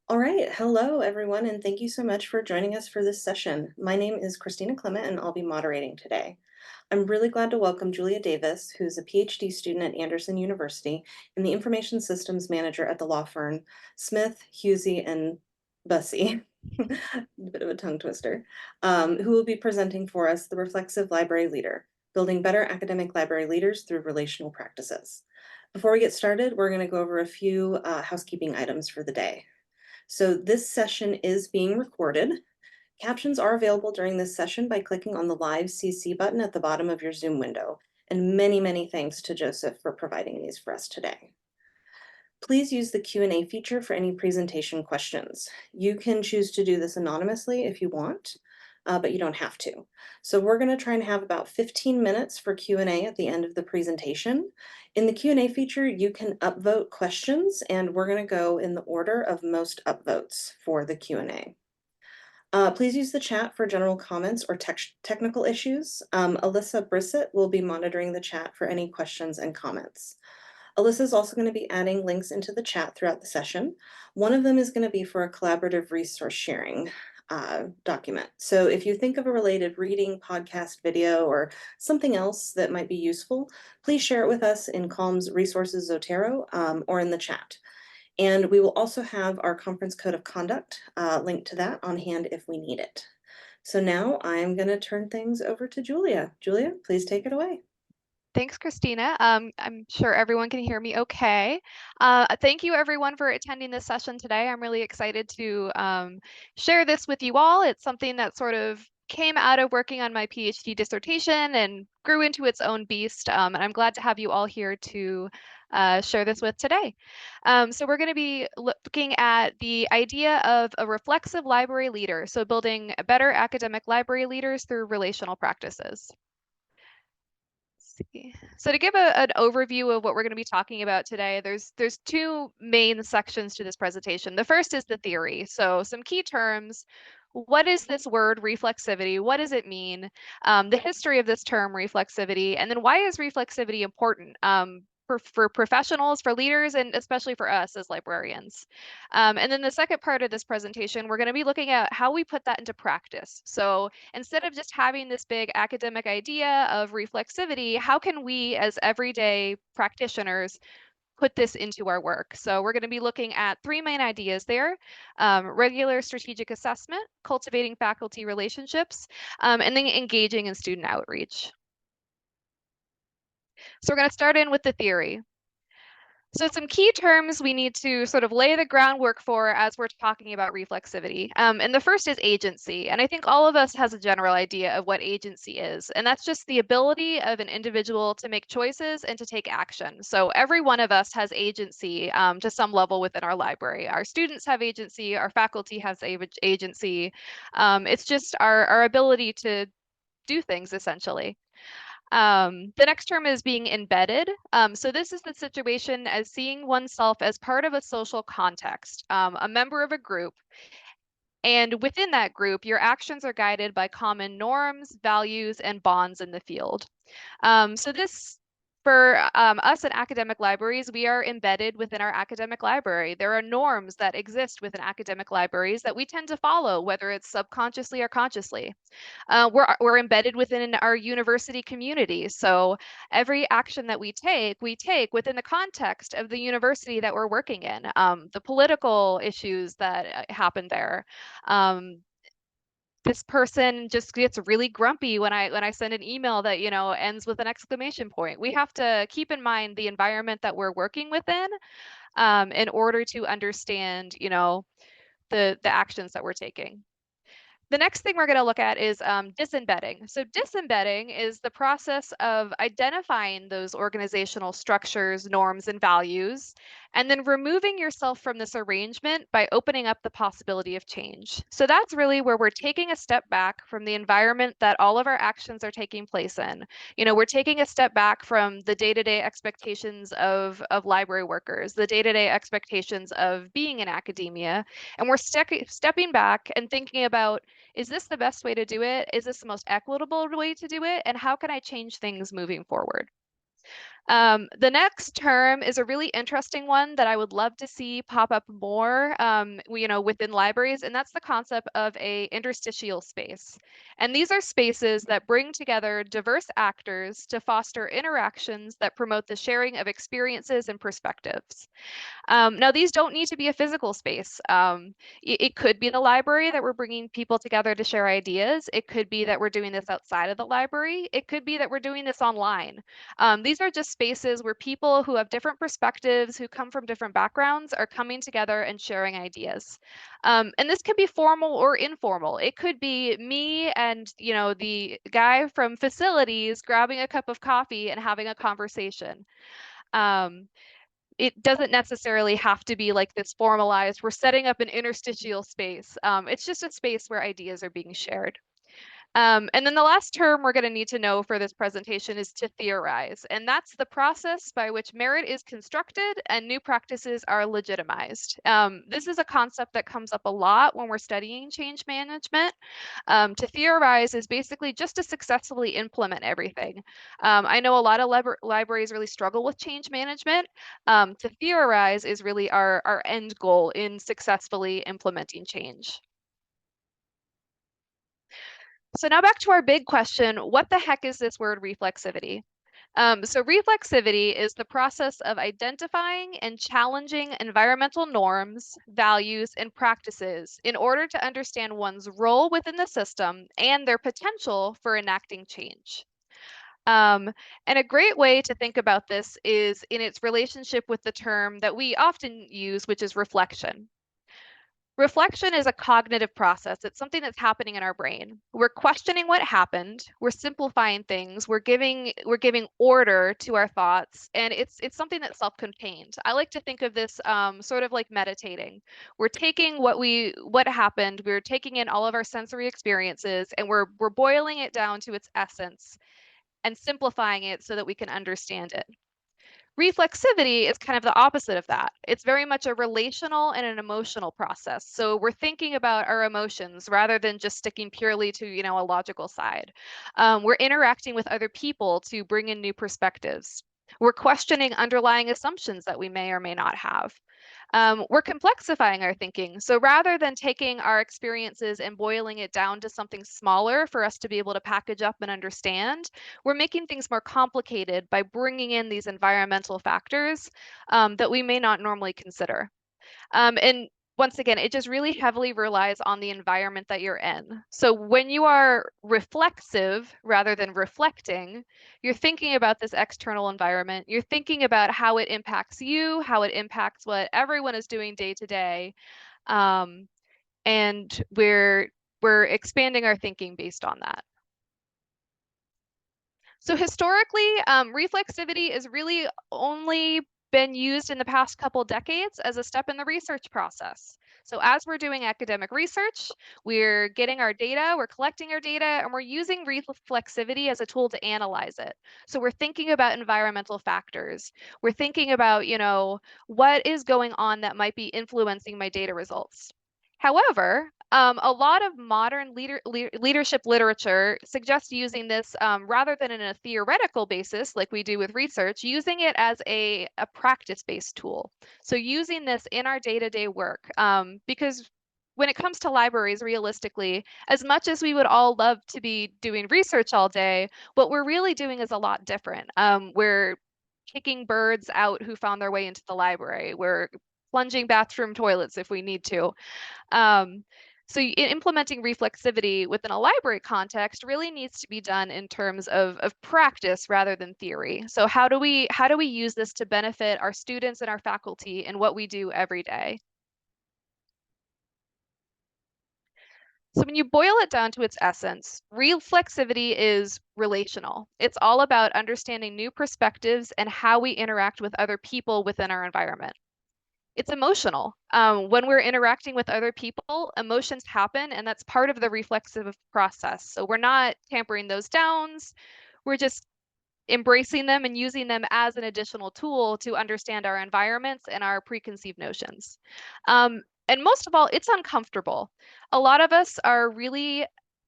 All right. Hello, everyone, and thank you so much for joining us for this session. My name is Christina Clement, and I'll be moderating today. I'm really glad to welcome Julia Davis, who's a PhD student at Anderson University and the Information Systems Manager at the law firm Smith, Husey, and Bussey. A bit of a tongue twister, who will be presenting for us the Reflexive Library Leader, building better academic library leaders through relational practices. Before we get started, we're going to go over a few housekeeping items for the day. So this session is being recorded. Captions are available during this session by clicking on the live CC button at the bottom of your Zoom window. And many, many thanks to Joseph for providing these for us today. Please use the Q&A feature for any presentation questions. You can choose to do this anonymously if you want, but you don't have to. So we're going to try and have about 15 minutes for Q&A at the end of the presentation. In the Q&A feature, you can upvote questions, and we're going to go in the order of most upvotes for the Q&A. Please use the chat for general comments or technical issues. Alyssa Brissett will be monitoring the chat for any questions and comments. Alyssa is also going to be adding links into the chat throughout the session. One of them is going to be for a collaborative resource sharing document. So if you think of a related reading, podcast, video, or something else that might be useful, please share it with us in Calm's Resources Zotero or in the chat. And we will also have our conference code of conduct linked to that on hand if we need it. So now I'm going to turn things over to Julia. Julia, please take it away. Thanks, Christina. I'm sure everyone can hear me okay. Thank you everyone for attending this session today. I'm really excited to share this with you all. It's something that sort of came out of working on my PhD dissertation and grew into its own beast. And I'm glad to have you all here to share this with today. So we're going to be looking at the idea of a reflexive library leader, so building better academic library leaders through relational practices. See. So to give an overview of what we're going to be talking about today, there's two main sections to this presentation. The first is the theory. So some key terms. What is this word reflexivity? What does it mean? The history of this term reflexivity, and then why is reflexivity important? For professionals, for leaders, and especially for us as librarians. And then the second part of this presentation, we're going to be looking at how we put that into practice. So instead of just having this big academic idea of reflexivity, how can we as everyday practitioners put this into our work? So we're going to be looking at three main ideas there: regular strategic assessment, cultivating faculty relationships, and then engaging in student outreach. So we're going to start in with the theory. So some key terms we need to sort of lay the groundwork for as we're talking about reflexivity. And the first is agency. And I think all of us has a general idea of what agency is. And that's just the ability of an individual to make choices and to take action. So every one of us has agency to some level within our library. Our students have agency, our faculty has agency. It's just our ability to do things essentially. The next term is being embedded. So this is the situation as seeing oneself as part of a social context, a member of a group. And within that group, your actions are guided by common norms, values, and bonds in the field. So this, for us at academic libraries, we are embedded within our academic library. There are norms that exist within academic libraries that we tend to follow, whether it's subconsciously or consciously. We're embedded within our university community. So every action that we take within the context of the university that we're working in, the political issues that happen there. This person just gets really grumpy when I send an email that, ends with an exclamation point. We have to keep in mind the environment that we're working within in order to understand, the actions that we're taking. The next thing we're going to look at is disembedding. So disembedding is the process of identifying those organizational structures, norms, and values, and then removing yourself from this arrangement by opening up the possibility of change. So that's really where we're taking a step back from the environment that all of our actions are taking place in. We're taking a step back from the day-to-day expectations of library workers, the day-to-day expectations of being in academia, and we're stepping back and thinking about, is this the best way to do it? Is this the most equitable way to do it? And how can I change things moving forward? The next term is a really interesting one that I would love to see pop up more, within libraries, and that's the concept of a interstitial space. And these are spaces that bring together diverse actors to foster interactions that promote the sharing of experiences and perspectives. Now, these don't need to be a physical space. It could be the library that we're bringing people together to share ideas. It could be that we're doing this outside of the library. It could be that we're doing this online. These are just spaces where people who have different perspectives, who come from different backgrounds, are coming together and sharing ideas. And this can be formal or informal. It could be me and, the guy from facilities grabbing a cup of coffee and having a conversation. Um, it doesn't necessarily have to be like this formalized, we're setting up an interstitial space. It's just a space where ideas are being shared. And then the last term we're going to need to know for this presentation is to theorize. And that's the process by which merit is constructed and new practices are legitimized. This is a concept that comes up a lot when we're studying change management. To theorize is basically just to successfully implement everything. I know a lot of libraries really struggle with change management. To theorize is really our end goal in successfully implementing change. So now back to our big question, what the heck is this word reflexivity? So reflexivity is the process of identifying and challenging environmental norms, values, and practices in order to understand one's role within the system and their potential for enacting change. Um, and a great way to think about this is in its relationship with the term that we often use, which is reflection. Reflection is a cognitive process. It's something that's happening in our brain. We're questioning what happened, we're simplifying things, we're giving order to our thoughts, and it's something that's self-contained. I like to think of this sort of like meditating. We're taking what happened, we're taking in all of our sensory experiences, and we're boiling it down to its essence and simplifying it so that we can understand it. Reflexivity is kind of the opposite of that. It's very much a relational and an emotional process. So we're thinking about our emotions rather than just sticking purely to, a logical side. We're interacting with other people to bring in new perspectives. We're questioning underlying assumptions that we may or may not have. We're complexifying our thinking. So rather than taking our experiences and boiling it down to something smaller for us to be able to package up and understand, we're making things more complicated by bringing in these environmental factors that we may not normally consider. And once again, it just really heavily relies on the environment that you're in. So when you are reflexive rather than reflecting, you're thinking about this external environment. You're thinking about how it impacts you, how it impacts what everyone is doing day to day. Um, and we're expanding our thinking based on that. So historically, reflexivity is really only been used in the past couple decades as a step in the research process. So as we're doing academic research, we're getting our data, we're collecting our data, and we're using reflexivity as a tool to analyze it. So we're thinking about environmental factors. We're thinking about, what is going on that might be influencing my data results. However, a lot of modern leadership literature suggests using this rather than in a theoretical basis, like we do with research, using it as a practice-based tool. So using this in our day-to-day work, because when it comes to libraries, realistically, as much as we would all love to be doing research all day, what we're really doing is a lot different. We're kicking birds out who found their way into the library. We're plunging bathroom toilets if we need to. Um, so implementing reflexivity within a library context really needs to be done in terms of practice rather than theory. So how do we use this to benefit our students and our faculty in what we do every day? So when you boil it down to its essence, reflexivity is relational. It's all about understanding new perspectives and how we interact with other people within our environment. It's emotional. When we're interacting with other people, emotions happen, and that's part of the reflexive process. So we're not tampering those downs. We're just embracing them and using them as an additional tool to understand our environments and our preconceived notions. And most of all, it's uncomfortable. A lot of us are really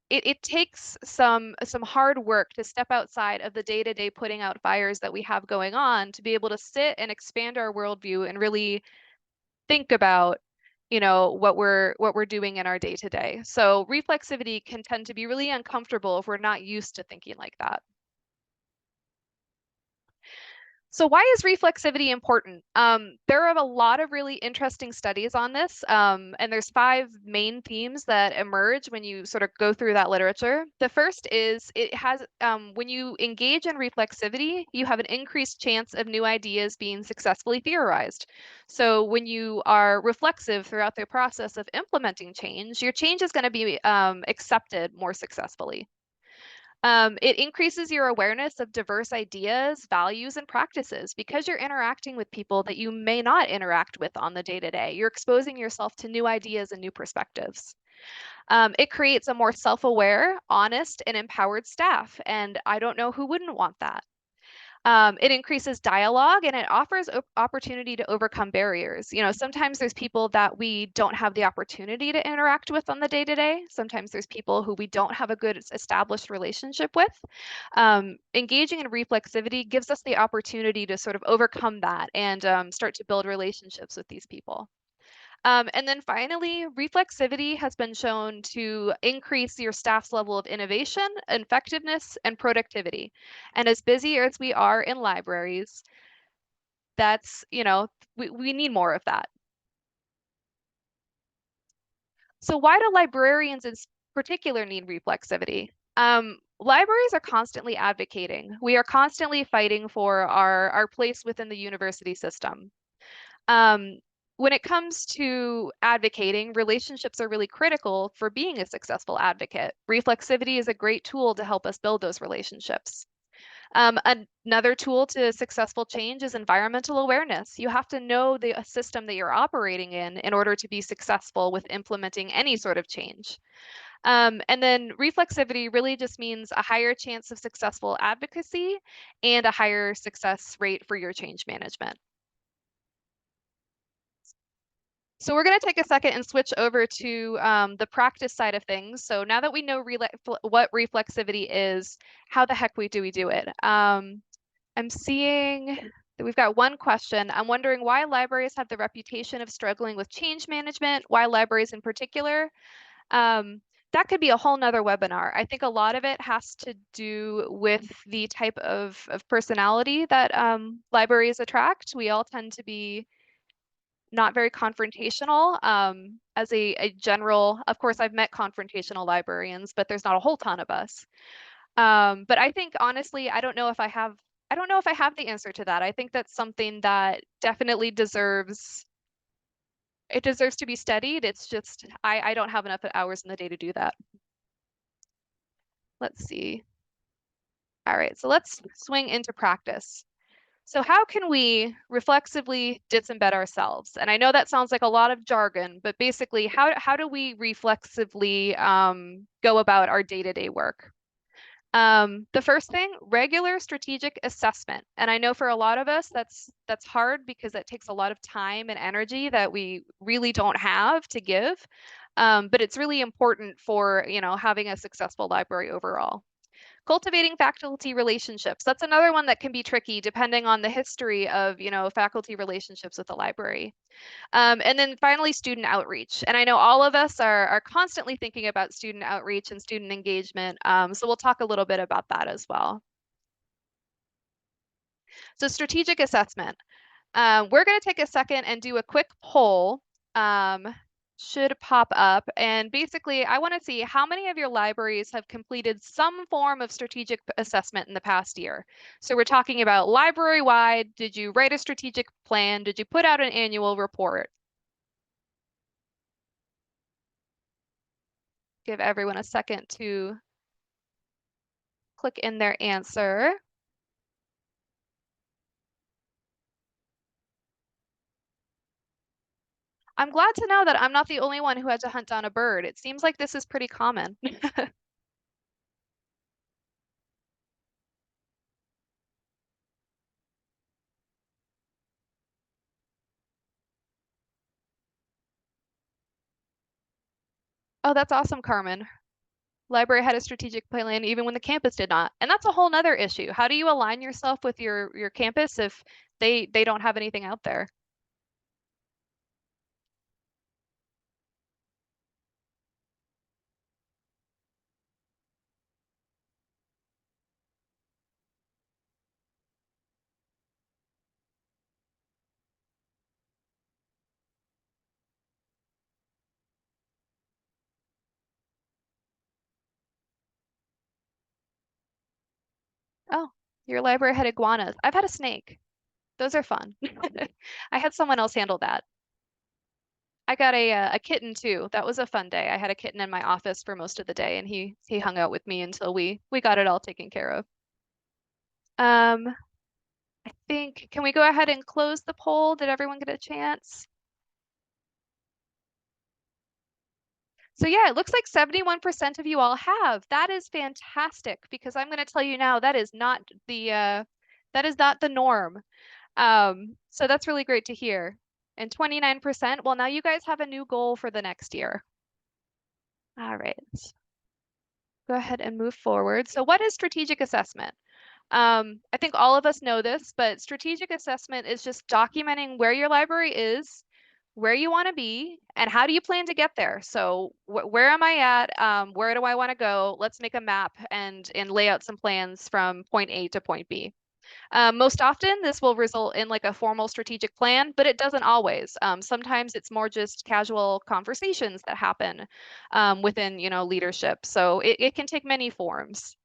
it takes some hard work to step outside of the day-to-day putting out fires that we have going on to be able to sit and expand our worldview and really think about, what we're doing in our day-to-day. So reflexivity can tend to be really uncomfortable if we're not used to thinking like that. So why is reflexivity important? There are a lot of really interesting studies on this, and there's 5 main themes that emerge when you sort of go through that literature. The first is when you engage in reflexivity, you have an increased chance of new ideas being successfully theorized. So when you are reflexive throughout the process of implementing change, your change is going to be accepted more successfully. It increases your awareness of diverse ideas, values, and practices because you're interacting with people that you may not interact with on the day-to-day. You're exposing yourself to new ideas and new perspectives. It creates a more self-aware, honest, and empowered staff, and I don't know who wouldn't want that. It increases dialogue and it offers opportunity to overcome barriers. Sometimes there's people that we don't have the opportunity to interact with on the day to day. Sometimes there's people who we don't have a good established relationship with. Engaging in reflexivity gives us the opportunity to sort of overcome that and start to build relationships with these people. And then finally, reflexivity has been shown to increase your staff's level of innovation, effectiveness, and productivity. And as busy as we are in libraries, we need more of that. So why do librarians in particular need reflexivity? Libraries are constantly advocating. We are constantly fighting for our place within the university system. Um, when it comes to advocating, relationships are really critical for being a successful advocate. Reflexivity is a great tool to help us build those relationships. Another tool to successful change is environmental awareness. You have to know the system that you're operating in order to be successful with implementing any sort of change. And then reflexivity really just means a higher chance of successful advocacy and a higher success rate for your change management. So we're going to take a second and switch over to the practice side of things. So now that we know what reflexivity is, how the heck do we do it? I'm seeing that we've got one question. I'm wondering why libraries have the reputation of struggling with change management, why libraries in particular. That could be a whole nother webinar. I think a lot of it has to do with the type of personality that libraries attract. We all tend to be not very confrontational. As a general, of course, I've met confrontational librarians, but there's not a whole ton of us. But I think honestly, I don't know if I have the answer to that. I think that's something that definitely deserves to be studied. It's just I don't have enough hours in the day to do that. Let's see. All right, so let's swing into practice. So how can we reflexively disembed ourselves? And I know that sounds like a lot of jargon, but basically, how do we reflexively go about our day-to-day work? The first thing, regular strategic assessment. And I know for a lot of us, that's hard because that takes a lot of time and energy that we really don't have to give. But it's really important for, having a successful library overall. Cultivating faculty relationships. That's another one that can be tricky depending on the history of, faculty relationships with the library. And then finally, student outreach. And I know all of us are constantly thinking about student outreach and student engagement. So we'll talk a little bit about that as well. So strategic assessment. We're going to take a second and do a quick poll. Should pop up. And basically, I want to see how many of your libraries have completed some form of strategic assessment in the past year. So we're talking about library-wide. Did you write a strategic plan? Did you put out an annual report? Give everyone a second to click in their answer. I'm glad to know that I'm not the only one who had to hunt down a bird. It seems like this is pretty common. Oh, that's awesome, Carmen. Library had a strategic plan even when the campus did not. And that's a whole nother issue. How do you align yourself with your campus if they don't have anything out there? Oh, your library had iguanas. I've had a snake. Those are fun. I had someone else handle that. I got a kitten too. That was a fun day. I had a kitten in my office for most of the day, and he hung out with me until we got it all taken care of. Um, I think, can we go ahead and close the poll? Did everyone get a chance? So yeah, it looks like 71% of you all have. That is fantastic because I'm going to tell you now that is not the norm. So that's really great to hear. And 29%, well, now you guys have a new goal for the next year. All right, go ahead and move forward. So what is strategic assessment? I think all of us know this, but strategic assessment is just documenting where your library is, where you want to be, and how do you plan to get there. So where am I at? Where do I want to go? Let's make a map and lay out some plans from point A to point B. Most often, this will result in like a formal strategic plan, but it doesn't always. Sometimes it's more just casual conversations that happen within, leadership. So it can take many forms.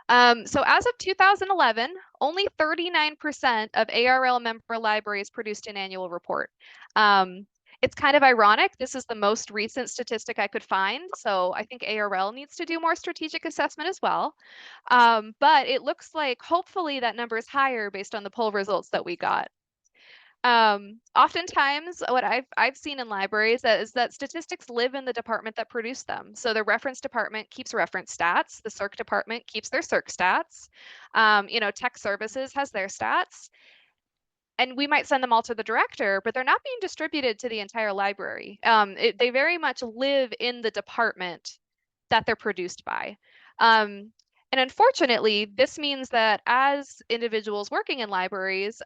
So as of 2011, only 39% of ARL member libraries produced an annual report. It's kind of ironic. This is the most recent statistic I could find. So I think ARL needs to do more strategic assessment as well. But it looks like hopefully that number is higher based on the poll results that we got. Oftentimes, what I've seen in libraries is that statistics live in the department that produced them. So the reference department keeps reference stats, the circ department keeps their circ stats, tech services has their stats, and we might send them all to the director, but they're not being distributed to the entire library. They very much live in the department that they're produced by. And unfortunately, this means that as individuals working in libraries,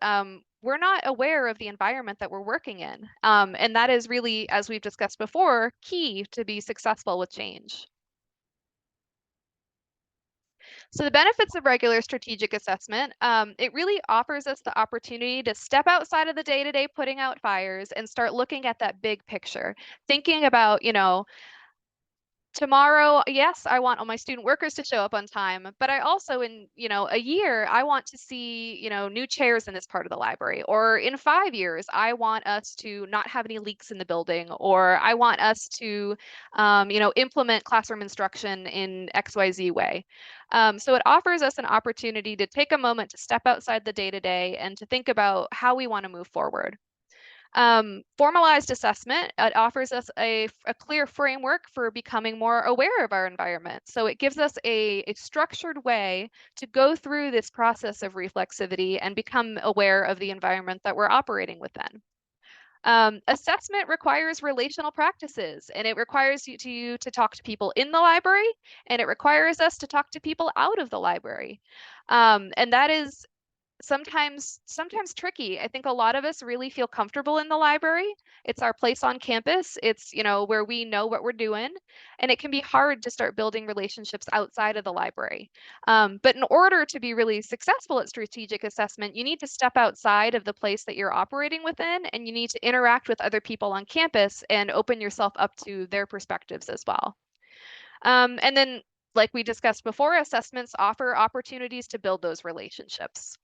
we're not aware of the environment that we're working in. And that is really, as we've discussed before, key to be successful with change. So the benefits of regular strategic assessment, it really offers us the opportunity to step outside of the day-to-day putting out fires and start looking at that big picture, thinking about, tomorrow, yes, I want all my student workers to show up on time, but I also in, a year, I want to see, new chairs in this part of the library. Or in 5 years, I want us to not have any leaks in the building, or I want us to, implement classroom instruction in XYZ way. So it offers us an opportunity to take a moment to step outside the day-to-day and to think about how we want to move forward. Formalized assessment, it offers us a clear framework for becoming more aware of our environment. So it gives us a structured way to go through this process of reflexivity and become aware of the environment that we're operating within. Assessment requires relational practices, and it requires you to talk to people in the library, and it requires us to talk to people out of the library. And that is sometimes tricky. I think a lot of us really feel comfortable in the library. It's our place on campus. It's, where we know what we're doing. And it can be hard to start building relationships outside of the library. But in order to be really successful at strategic assessment, you need to step outside of the place that you're operating within, and you need to interact with other people on campus and open yourself up to their perspectives as well. And then, like we discussed before, assessments offer opportunities to build those relationships.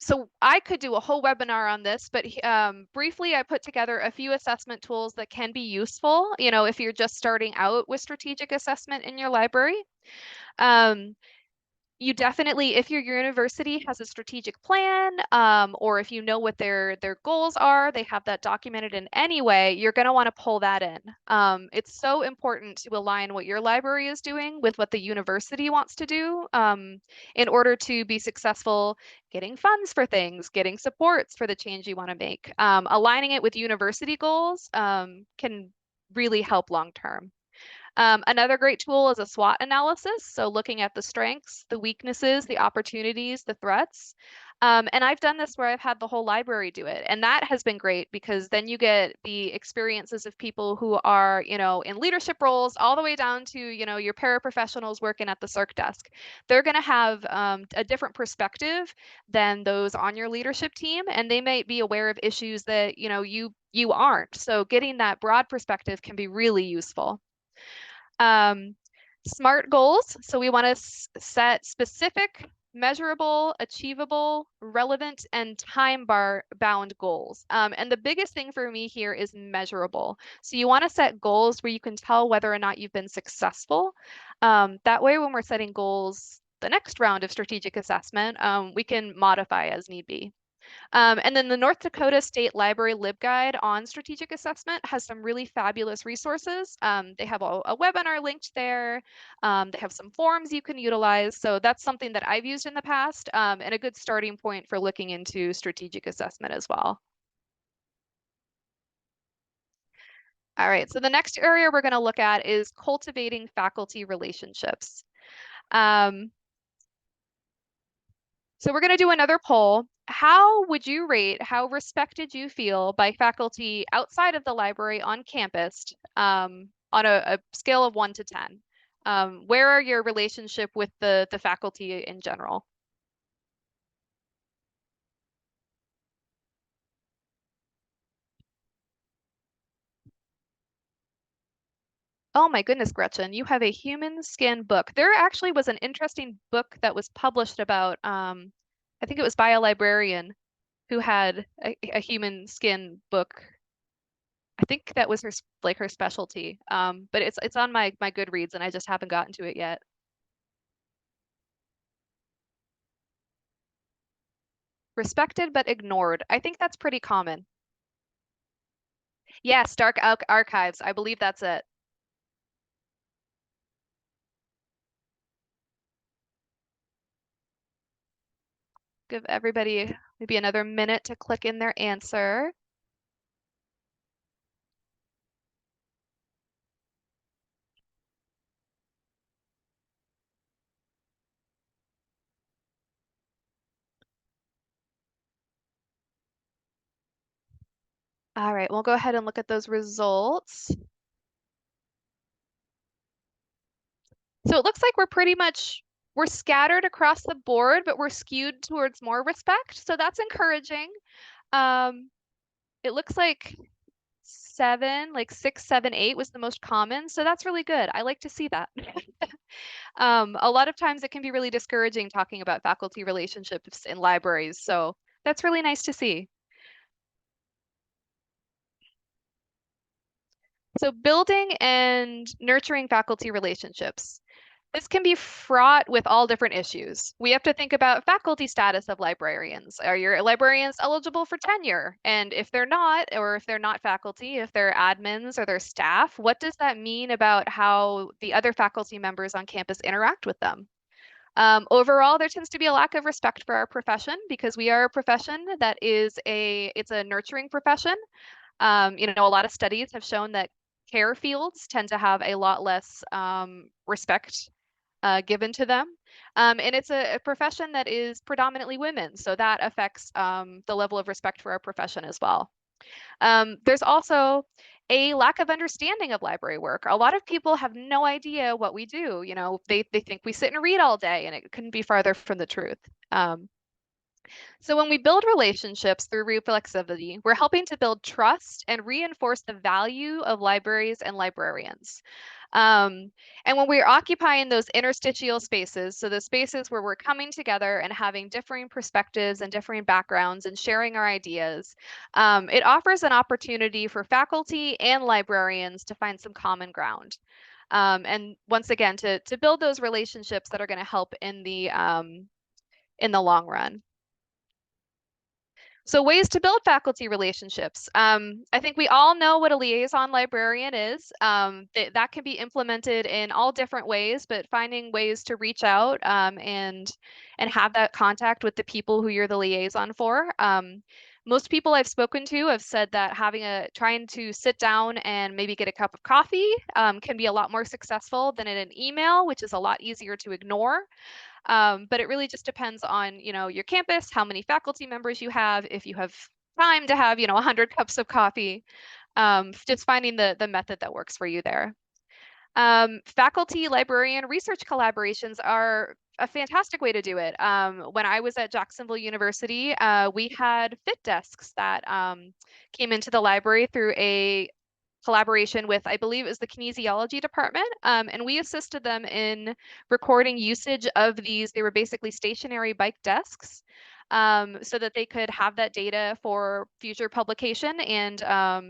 So I could do a whole webinar on this, but briefly, I put together a few assessment tools that can be useful, if you're just starting out with strategic assessment in your library. Um, You definitely, if your university has a strategic plan, or if you know what their goals are, they have that documented in any way, you're going to want to pull that in. It's so important to align what your library is doing with what the university wants to do, in order to be successful getting funds for things, getting supports for the change you want to make. Aligning it with university goals, can really help long term. Another great tool is a SWOT analysis. So looking at the strengths, the weaknesses, the opportunities, the threats. And I've done this where I've had the whole library do it. And that has been great because then you get the experiences of people who are, in leadership roles all the way down to, your paraprofessionals working at the circ desk. They're going to have a different perspective than those on your leadership team. And they might be aware of issues that, you aren't. So getting that broad perspective can be really useful. Um, Smart goals. So we want to set specific, measurable, achievable, relevant, and time bound goals. And the biggest thing for me here is measurable. So you want to set goals where you can tell whether or not you've been successful. That way, when we're setting goals, the next round of strategic assessment, we can modify as need be. And then the North Dakota State Library LibGuide on strategic assessment has some really fabulous resources. They have a webinar linked there. They have some forms you can utilize. So that's something that I've used in the past, and a good starting point for looking into strategic assessment as well. All right, so the next area we're going to look at is cultivating faculty relationships. Um, So we're going to do another poll. How would you rate how respected you feel by faculty outside of the library on campus, on a scale of 1 to 10? Where are your relationship with the faculty in general? Oh my goodness, Gretchen, you have a human skin book. There actually was an interesting book that was published about, I think it was by a librarian who had a human skin book. I think that was her specialty. But it's on my Goodreads and I just haven't gotten to it yet. Respected but ignored. I think that's pretty common. Yes, Dark Archives. I believe that's it. Give everybody maybe another minute to click in their answer. All right, we'll go ahead and look at those results. So it looks like we're scattered across the board, but we're skewed towards more respect. So that's encouraging. Um, it looks like like 6, 7, 8 was the most common. So that's really good. I like to see that. A lot of times it can be really discouraging talking about faculty relationships in libraries. So that's really nice to see. So building and nurturing faculty relationships. This can be fraught with all different issues. We have to think about faculty status of librarians. Are your librarians eligible for tenure? And if they're not, or if they're not faculty, if they're admins or their staff, what does that mean about how the other faculty members on campus interact with them? Overall, there tends to be a lack of respect for our profession because we are a profession that it's a nurturing profession. A lot of studies have shown that care fields tend to have a lot less respect given to them. And it's a profession that is predominantly women, so that affects the level of respect for our profession as well. There's also a lack of understanding of library work. A lot of people have no idea what we do. They think we sit and read all day, and it couldn't be farther from the truth. So when we build relationships through reflexivity, we're helping to build trust and reinforce the value of libraries and librarians. And when we're occupying those interstitial spaces, so the spaces where we're coming together and having differing perspectives and differing backgrounds and sharing our ideas, it offers an opportunity for faculty and librarians to find some common ground. And once again, to build those relationships that are going to help in the long run. So ways to build faculty relationships. I think we all know what a liaison librarian is. That can be implemented in all different ways, but finding ways to reach out and have that contact with the people who you're the liaison for. Most people I've spoken to have said that trying to sit down and maybe get a cup of coffee can be a lot more successful than in an email, which is a lot easier to ignore. But it really just depends on, your campus, how many faculty members you have, if you have time to have, 100 cups of coffee, just finding the method that works for you there. Faculty, librarian, research collaborations are a fantastic way to do it. When I was at Jacksonville University, we had fit desks that came into the library through a collaboration with, I believe it was the kinesiology department. And we assisted them in recording usage of these. They were basically stationary bike desks. So that they could have that data for future publication and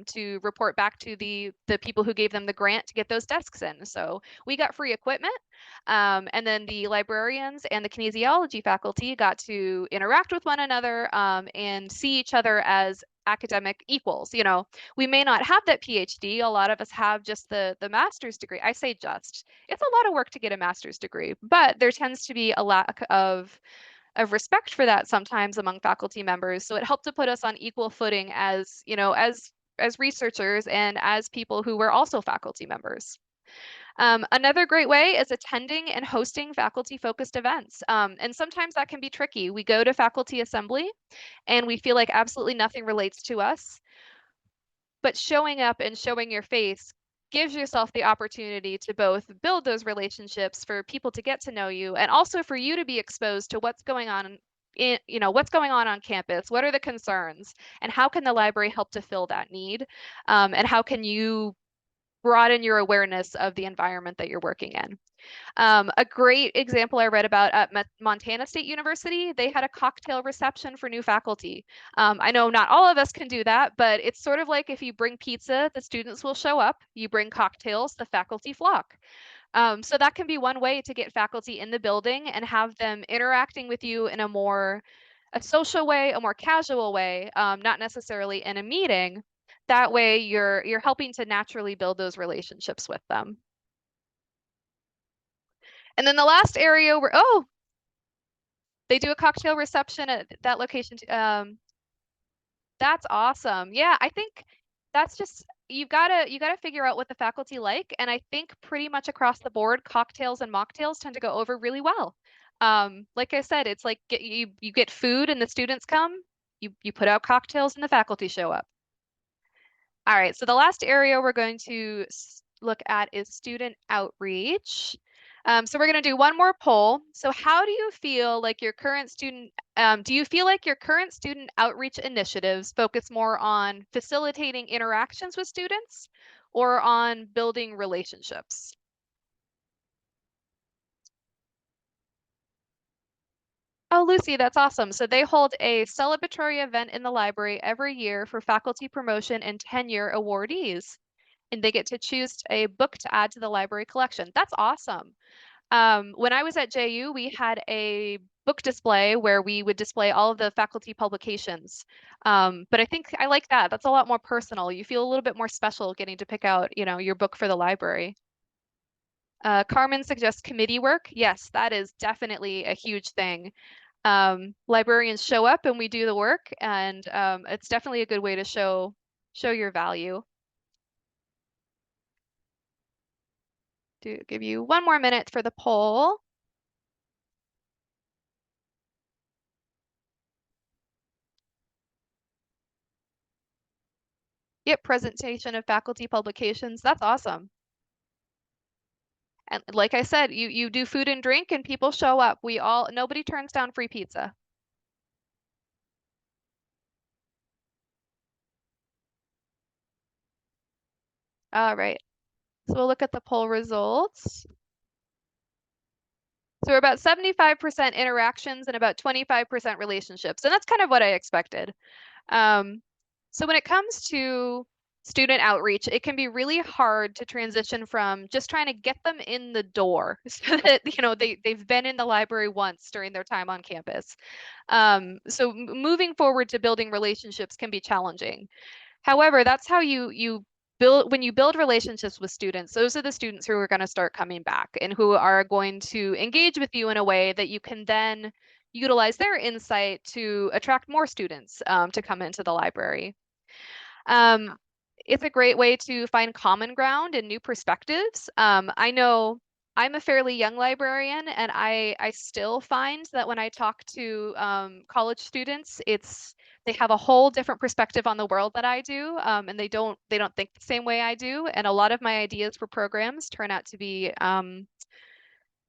to report back to the people who gave them the grant to get those desks in. So we got free equipment, and then the librarians and the kinesiology faculty got to interact with one another and see each other as academic equals. We may not have that PhD. A lot of us have just the master's degree. I say just. It's a lot of work to get a master's degree, but there tends to be a lack of respect for that sometimes among faculty members. So it helped to put us on equal footing as, as researchers and as people who were also faculty members. Another great way is attending and hosting faculty-focused events. And sometimes that can be tricky. We go to faculty assembly and we feel like absolutely nothing relates to us. But showing up and showing your face gives yourself the opportunity to both build those relationships for people to get to know you and also for you to be exposed to what's going on what's going on campus, what are the concerns, and how can the library help to fill that need, and how can you broaden your awareness of the environment that you're working in. A great example I read about at Montana State University, they had a cocktail reception for new faculty. I know not all of us can do that, but it's sort of like if you bring pizza, the students will show up. You bring cocktails, the faculty flock. So that can be one way to get faculty in the building and have them interacting with you in a social way, a more casual way, not necessarily in a meeting. That way you're helping to naturally build those relationships with them. And then the last area where, they do a cocktail reception at that location. That's awesome. Yeah, I think that's just you gotta figure out what the faculty like, and I think pretty much across the board, cocktails and mocktails tend to go over really well. Like I said, it's like you get food and the students come, you put out cocktails and the faculty show up. All right, so the last area we're going to look at is student outreach. So we're going to do one more poll. So how do you feel like do you feel like your current student outreach initiatives focus more on facilitating interactions with students or on building relationships? Oh, Lucy, that's awesome. So they hold a celebratory event in the library every year for faculty promotion and tenure awardees, and they get to choose a book to add to the library collection. That's awesome. When I was at JU, we had a book display where we would display all of the faculty publications. But I think I like that. That's a lot more personal. You feel a little bit more special getting to pick out, your book for the library. Carmen suggests committee work. Yes, that is definitely a huge thing. Librarians show up and we do the work, and it's definitely a good way to show your value. Give you one more minute for the poll. Yep, presentation of faculty publications. That's awesome. And like I said, you do food and drink and people show up. Nobody turns down free pizza. All right. So we'll look at the poll results. So we're about 75% interactions and about 25% relationships. And that's kind of what I expected. So when it comes to student outreach, it can be really hard to transition from just trying to get them in the door so that, they've been in the library once during their time on campus. So moving forward to building relationships can be challenging. However, that's how you build when you build relationships with students. Those are the students who are going to start coming back and who are going to engage with you in a way that you can then utilize their insight to attract more students to come into the library. Um, it's a great way to find common ground and new perspectives. I know I'm a fairly young librarian, and I still find that when I talk to college students, they have a whole different perspective on the world that I do, and they don't think the same way I do. And a lot of my ideas for programs turn out to be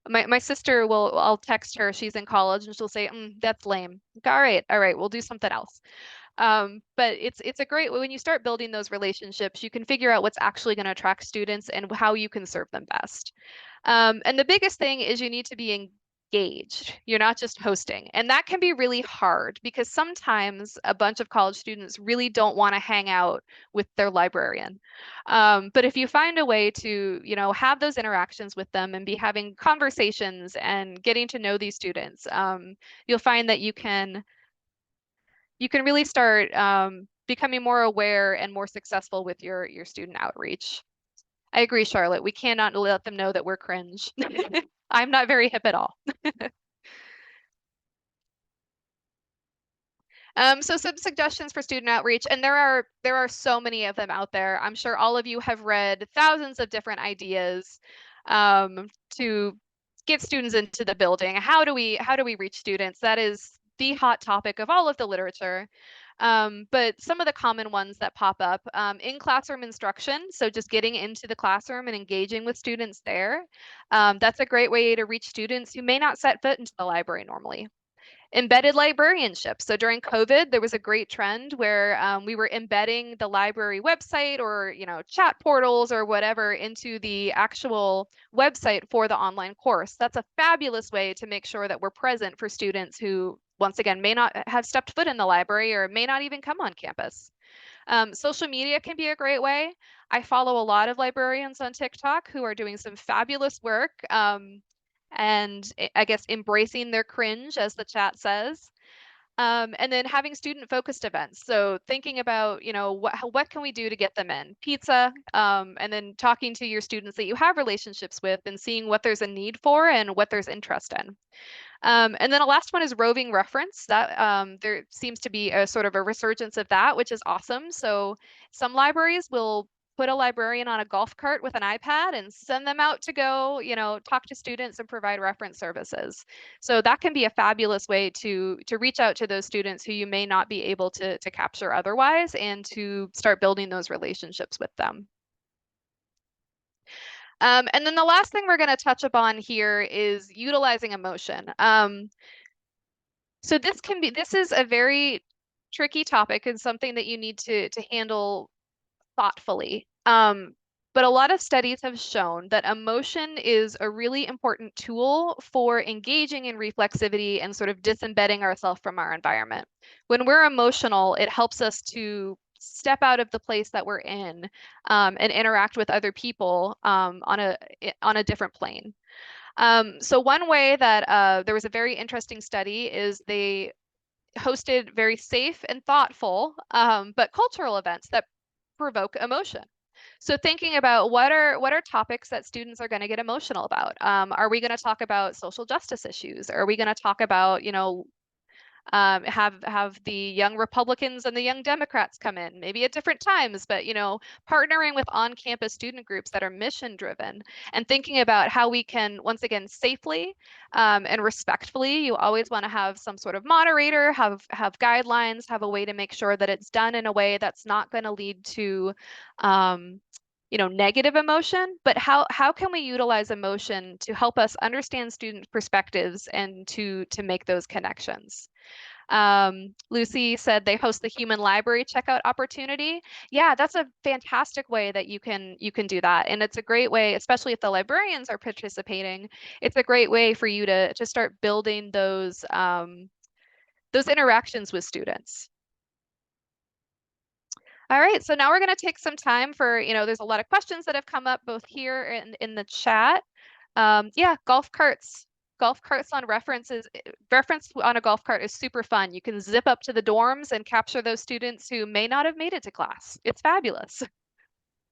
my sister I'll text her, she's in college, and she'll say, that's lame. Like, all right, we'll do something else. But it's a great when you start building those relationships, you can figure out what's actually going to attract students and how you can serve them best. And the biggest thing is you need to be engaged. You're not just hosting. And that can be really hard because sometimes a bunch of college students really don't want to hang out with their librarian. But if you find a way to, have those interactions with them and be having conversations and getting to know these students, you'll find that you can really start becoming more aware and more successful with your student outreach. I agree, Charlotte. We cannot let them know that we're cringe. I'm not very hip at all. So some suggestions for student outreach, and there are so many of them out there. I'm sure all of you have read thousands of different ideas to get students into the building. How do we reach students? That is the hot topic of all of the literature. But some of the common ones that pop up in classroom instruction, so just getting into the classroom and engaging with students there. That's a great way to reach students who may not set foot into the library normally. Embedded librarianship. So during COVID, there was a great trend where we were embedding the library website or, chat portals or whatever into the actual website for the online course. That's a fabulous way to make sure that we're present for students who, once again, may not have stepped foot in the library or may not even come on campus. Social media can be a great way. I follow a lot of librarians on TikTok who are doing some fabulous work. And I guess embracing their cringe, as the chat says. And then having student-focused events. So thinking about, what can we do to get them in? Pizza, and then talking to your students that you have relationships with and seeing what there's a need for and what there's interest in. And then the last one is roving reference. That there seems to be a sort of a resurgence of that, which is awesome. So some libraries will put a librarian on a golf cart with an iPad and send them out to go, talk to students and provide reference services. So that can be a fabulous way to reach out to those students who you may not be able to capture otherwise and to start building those relationships with them. And then the last thing we're going to touch upon here is utilizing emotion. So this is a very tricky topic and something that you need to handle thoughtfully. But a lot of studies have shown that emotion is a really important tool for engaging in reflexivity and sort of disembedding ourselves from our environment. When we're emotional, it helps us to step out of the place that we're in and interact with other people on a different plane. So one way that there was a very interesting study is they hosted very safe and thoughtful, but cultural events that provoke emotion. So thinking about what are topics that students are going to get emotional about? Are we going to talk about social justice issues? Are we going to talk about, have the young Republicans and the young Democrats come in, maybe at different times, but partnering with on-campus student groups that are mission driven and thinking about how we can once again safely and respectfully. You always want to have some sort of moderator, have guidelines, have a way to make sure that it's done in a way that's not going to lead to negative emotion, but how can we utilize emotion to help us understand student perspectives and to make those connections? Lucy said they host the human library checkout opportunity. Yeah, that's a fantastic way that you can do that. And it's a great way, especially if the librarians are participating, it's a great way for you to start building those interactions with students. All right, so now we're going to take some time for, there's a lot of questions that have come up both here and in the chat. Yeah, golf carts. Golf carts on reference on a golf cart is super fun. You can zip up to the dorms and capture those students who may not have made it to class. It's fabulous.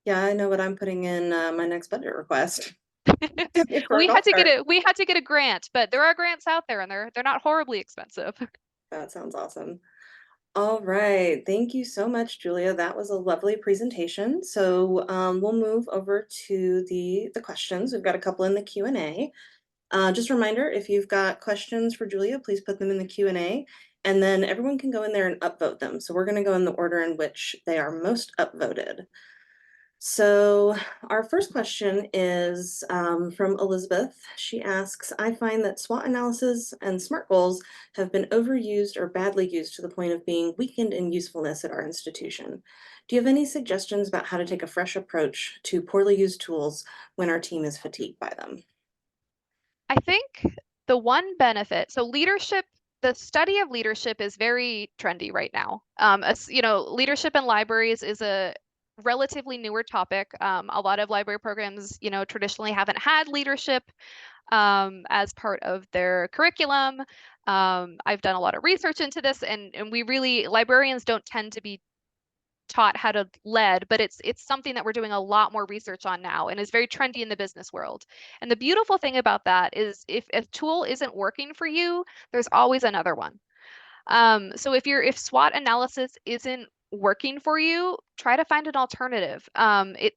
Yeah, I know what I'm putting in my next budget request for a We had golf to get cart. a grant, but there are grants out there and they're not horribly expensive. That sounds awesome. All right. Thank you so much, Julia. That was a lovely presentation. So we'll move over to the questions. We've got a couple in the Q&A. Just a reminder, if you've got questions for Julia, please put them in the Q&A, and then everyone can go in there and upvote them. So we're going to go in the order in which they are most upvoted. So our first question is from Elizabeth. She asks, I find that SWOT analysis and SMART goals have been overused or badly used to the point of being weakened in usefulness at our institution. Do you have any suggestions about how to take a fresh approach to poorly used tools when our team is fatigued by them? I think the one benefit, so leadership, the study of leadership is very trendy right now. Leadership in libraries is a relatively newer topic. A lot of library programs, traditionally haven't had leadership as part of their curriculum. I've done a lot of research into this, and librarians don't tend to be taught how to lead, but it's something that we're doing a lot more research on now and is very trendy in the business world. And the beautiful thing about that is if a tool isn't working for you, there's always another one. So if SWOT analysis isn't working for you, try to find an alternative. It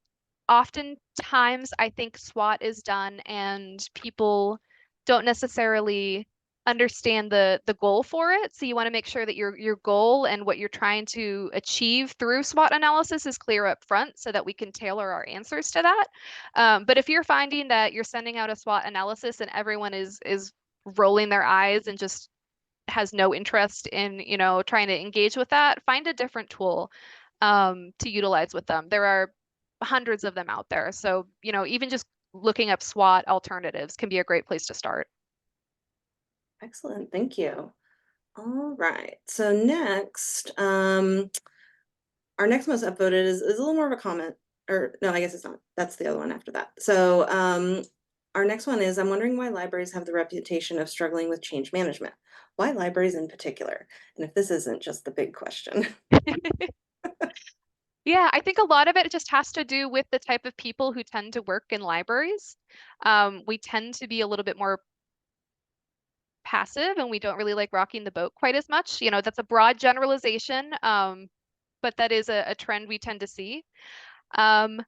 oftentimes I think SWOT is done and people don't necessarily understand the goal for it. So you want to make sure that your goal and what you're trying to achieve through SWOT analysis is clear up front so that we can tailor our answers to that. But if you're finding that you're sending out a SWOT analysis and everyone is rolling their eyes and just has no interest in, trying to engage with that, find a different tool to utilize with them. There are hundreds of them out there. So, even just looking up SWOT alternatives can be a great place to start. Excellent, thank you. All right, so next, our next most upvoted is a little more of a comment, or no, I guess it's not. That's the other one after that. So our next one is, I'm wondering why libraries have the reputation of struggling with change management. Why libraries in particular? And if this isn't just the big question. Yeah, I think a lot of it just has to do with the type of people who tend to work in libraries. We tend to be a little bit more passive and we don't really like rocking the boat quite as much. That's a broad generalization, but that is a trend we tend to see. Um,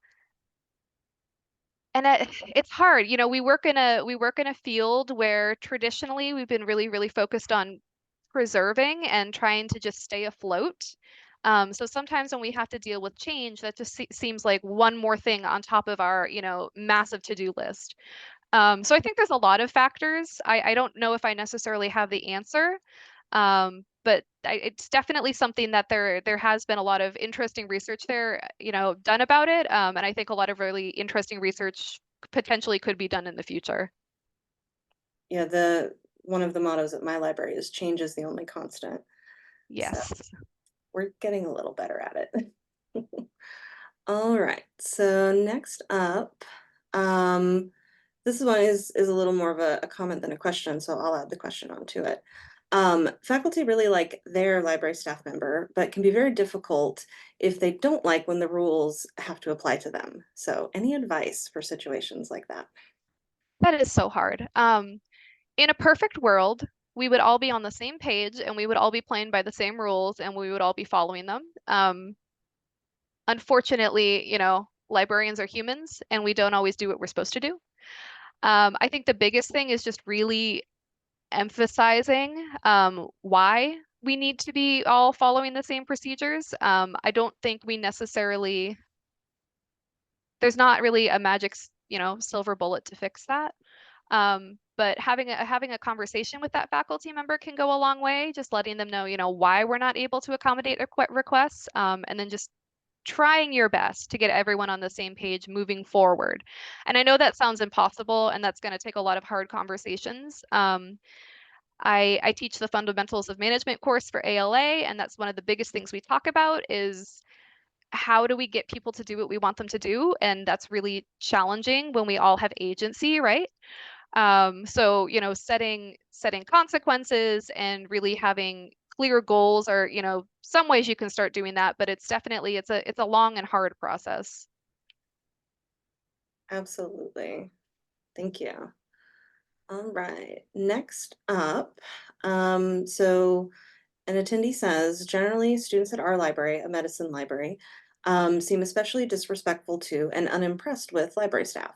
and it's hard. We work in a field where traditionally we've been really, really focused on preserving and trying to just stay afloat. So sometimes when we have to deal with change, that just seems like one more thing on top of our, massive to-do list. So I think there's a lot of factors. I don't know if I necessarily have the answer, but it's definitely something that there has been a lot of interesting research there, done about it. And I think a lot of really interesting research potentially could be done in the future. Yeah, the one of the mottos at my library is change is the only constant. So Yes. we're getting a little better at it. All right, so next up, this one is a little more of a comment than a question, so I'll add the question onto it. Faculty really like their library staff member, but can be very difficult if they don't like when the rules have to apply to them. So any advice for situations like that? That is so hard. In a perfect world, we would all be on the same page and we would all be playing by the same rules and we would all be following them. Unfortunately, librarians are humans and we don't always do what we're supposed to do. I think the biggest thing is just really emphasizing why we need to be all following the same procedures. I don't think there's not really a magic, silver bullet to fix that. But having a conversation with that faculty member can go a long way, just letting them know, why we're not able to accommodate their requests, and then just trying your best to get everyone on the same page moving forward. And I know that sounds impossible, and that's going to take a lot of hard conversations. I teach the Fundamentals of Management course for ALA, and that's one of the biggest things we talk about is how do we get people to do what we want them to do? And that's really challenging when we all have agency, right? So, setting consequences and really having clear goals are, some ways you can start doing that, but it's a long and hard process. Absolutely. Thank you. All right. Next up, so an attendee says, generally, students at our library, a medicine library, seem especially disrespectful to and unimpressed with library staff.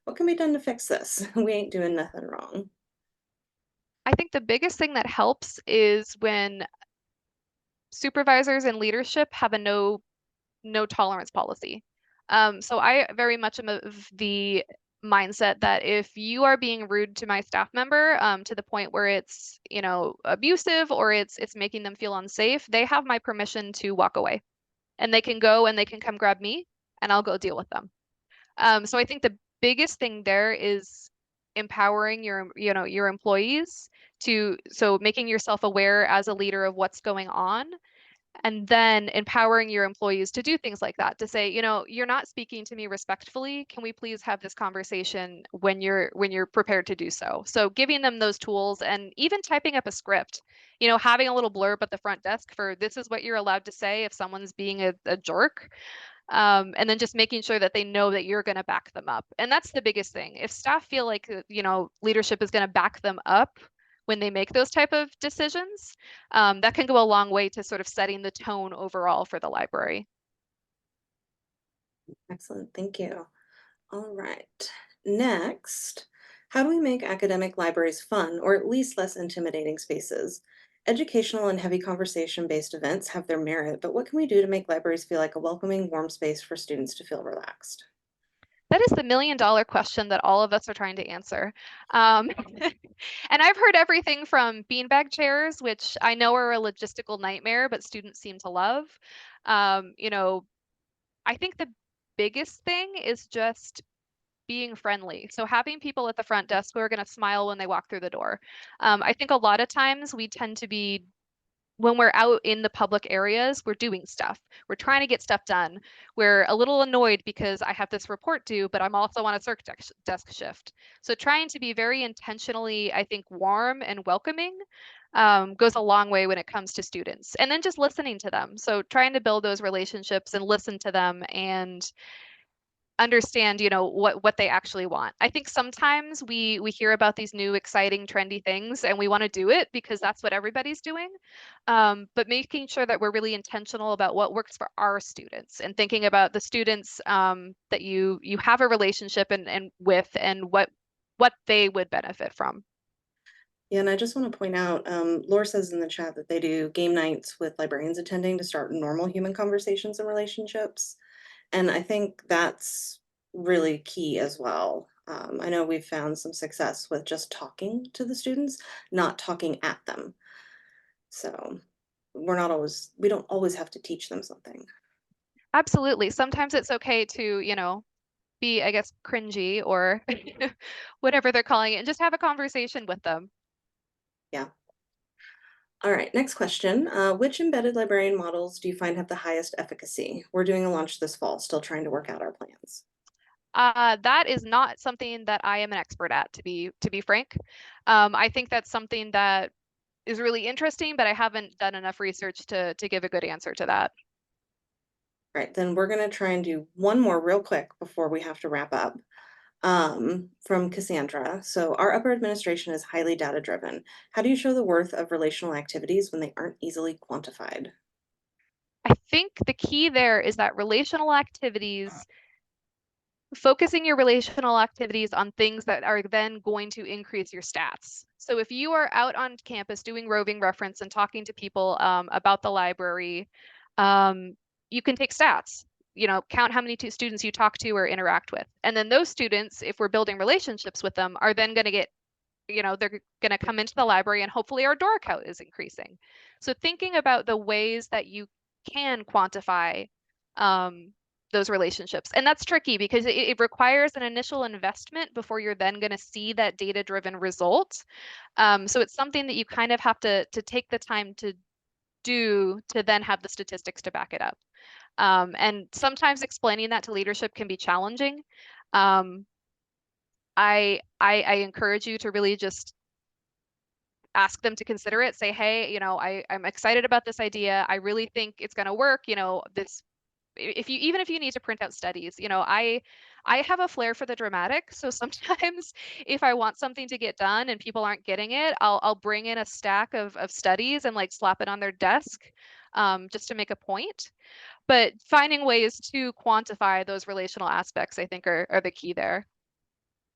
What can be done to fix this? We ain't doing nothing wrong. I think the biggest thing that helps is when supervisors and leadership have a no tolerance policy. So I very much am of the mindset that if you are being rude to my staff member, to the point where it's, abusive or it's making them feel unsafe, they have my permission to walk away. And they can go and they can come grab me and I'll go deal with them. So I think the biggest thing there is empowering your employees so making yourself aware as a leader of what's going on, and then empowering your employees to do things like that, to say, you're not speaking to me respectfully. Can we please have this conversation when you're prepared to do so? So giving them those tools and even typing up a script, having a little blurb at the front desk for this is what you're allowed to say if someone's being a jerk. And then just making sure that they know that you're going to back them up. And that's the biggest thing. If staff feel like, leadership is going to back them up when they make those type of decisions, that can go a long way to sort of setting the tone overall for the library. Excellent. Thank you. All right. Next, how do we make academic libraries fun or at least less intimidating spaces? Educational and heavy conversation-based events have their merit, but what can we do to make libraries feel like a welcoming, warm space for students to feel relaxed? That is the $1 million question that all of us are trying to answer. Um, and I've heard everything from beanbag chairs, which I know are a logistical nightmare, but students seem to love. Um, you know, I think the biggest thing is just being friendly. So having people at the front desk who are going to smile when they walk through the door. I think a lot of times we tend to be, when we're out in the public areas, we're doing stuff. We're trying to get stuff done. We're a little annoyed because I have this report due, but I'm also on a circ desk shift. So trying to be very intentionally, I think, warm and welcoming goes a long way when it comes to students. And then just listening to them. So trying to build those relationships and listen to them and understand, what they actually want. I think sometimes we hear about these new exciting trendy things and we want to do it because that's what everybody's doing. But making sure that we're really intentional about what works for our students and thinking about the students that you have a relationship and with and what they would benefit from. Yeah, and I just want to point out, Laura says in the chat that they do game nights with librarians attending to start normal human conversations and relationships. And I think that's really key as well. I know we've found some success with just talking to the students, not talking at them. So we don't always have to teach them something. Absolutely. Sometimes it's okay to, be, I guess, cringy or whatever they're calling it, and just have a conversation with them. Yeah. All right, next question. Which embedded librarian models do you find have the highest efficacy? We're doing a launch this fall, still trying to work out our plans. That is not something that I am an expert at, to be frank. I think that's something that is really interesting, but I haven't done enough research to give a good answer to that. All right, then we're gonna try and do one more real quick before we have to wrap up. From Cassandra. So our upper administration is highly data driven. How do you show the worth of relational activities when they aren't easily quantified? I think the key there is that focusing your relational activities on things that are then going to increase your stats. So if you are out on campus doing roving reference and talking to people about the library, um, you can take stats. Count how many students you talk to or interact with. And then those students, if we're building relationships with them, are then going to get, they're going to come into the library and hopefully our door count is increasing. So thinking about the ways that you can quantify um, those relationships. And that's tricky because it requires an initial investment before you're then going to see that data-driven result. So it's something that you kind of have to take the time to do to then have the statistics to back it up. And sometimes explaining that to leadership can be challenging. Um, I encourage you to really just ask them to consider it. Say, hey, I'm excited about this idea. I really think it's going to work. This if you even if you need to print out studies, I have a flair for the dramatic. So sometimes if I want something to get done and people aren't getting it, I'll bring in a stack of studies and like slap it on their desk, just to make a point. But finding ways to quantify those relational aspects, I think, are the key there.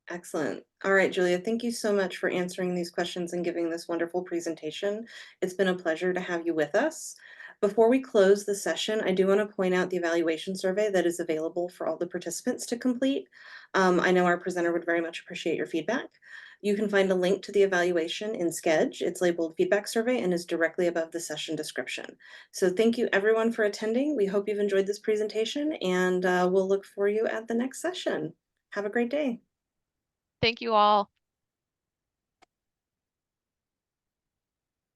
Excellent. All right, Julia, thank you so much for answering these questions and giving this wonderful presentation. It's been a pleasure to have you with us. Before we close the session, I do want to point out the evaluation survey that is available for all the participants to complete. I know our presenter would very much appreciate your feedback. You can find a link to the evaluation in Schedule. It's labeled feedback survey and is directly above the session description. So thank you everyone for attending. We hope you've enjoyed this presentation and we'll look for you at the next session. Have a great day. Thank you all.